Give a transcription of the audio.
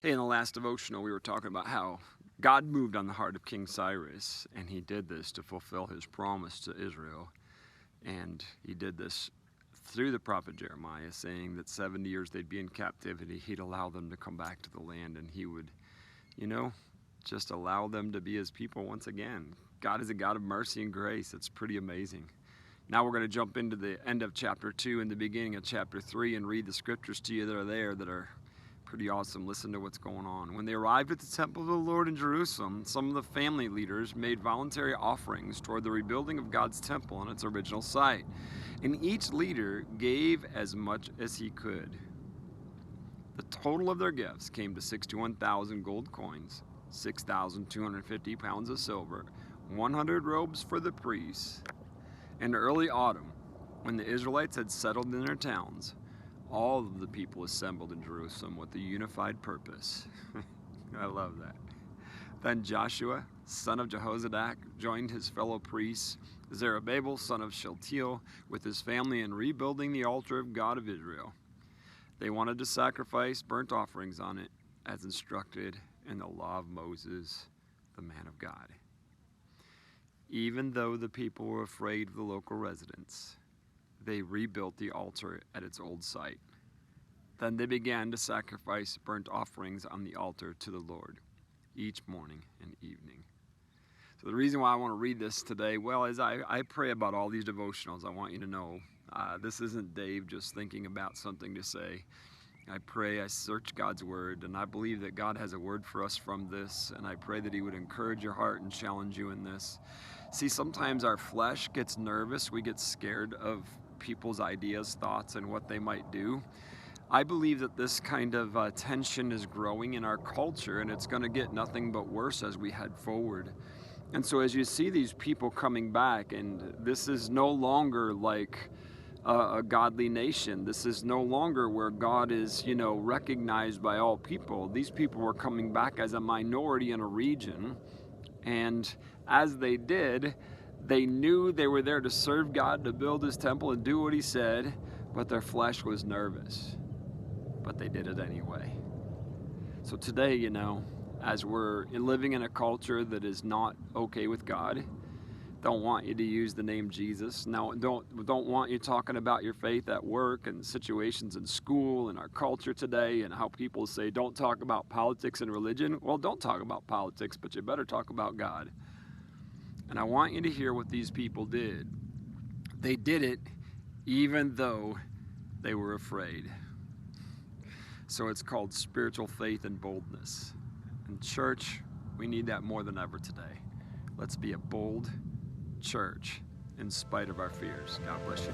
Hey, in the last devotional, we were talking about how God moved on the heart of King Cyrus, and he did this to fulfill his promise to Israel. And he did this through the prophet Jeremiah, saying that 70 years they'd be in captivity. He'd allow them to come back to the land, and he would, just allow them to be his people once again. God is a God of mercy and grace. It's pretty amazing. Now we're going to jump into the end of chapter 2 and the beginning of chapter 3 and read the scriptures to you that are there that are pretty awesome. Listen to what's going on. When they arrived at the temple of the Lord in Jerusalem, some of the family leaders made voluntary offerings toward the rebuilding of God's temple on its original site. And each leader gave as much as he could. The total of their gifts came to 61,000 gold coins, 6,250 pounds of silver, 100 robes for the priests. In early autumn, when the Israelites had settled in their towns, all of the people assembled in Jerusalem with a unified purpose. I love that. Then Joshua, son of Jehozadak, joined his fellow priests, Zerubbabel, son of Shealtiel, with his family in rebuilding the altar of God of Israel. They wanted to sacrifice burnt offerings on it, as instructed in the law of Moses, the man of God. Even though the people were afraid of the local residents, they rebuilt the altar at its old site. Then they began to sacrifice burnt offerings on the altar to the Lord each morning and evening. So the reason why I want to read this today, as I pray about all these devotionals, I want you to know this isn't Dave just thinking about something to say. I pray, I search God's word, and I believe that God has a word for us from this, and I pray that he would encourage your heart and challenge you in this. See, sometimes our flesh gets nervous. We get scared of people's ideas, thoughts, and what they might do. I believe that this kind of tension is growing in our culture, and it's going to get nothing but worse as we head forward. And so as you see these people coming back, and this is no longer like a godly nation. This is no longer where God is, recognized by all people. These people were coming back as a minority in a region, and as they did, they knew they were there to serve God, to build his temple and do what he said, but their flesh was nervous. But they did it anyway. So today, as we're living in a culture that is not okay with God, don't want you to use the name Jesus. Now, don't want you talking about your faith at work and situations in school and our culture today and how people say don't talk about politics and religion. Well, don't talk about politics, but you better talk about God. And I want you to hear what these people did. They did it even though they were afraid. So it's called spiritual faith and boldness. And church, we need that more than ever today. Let's be a bold church in spite of our fears. God bless you.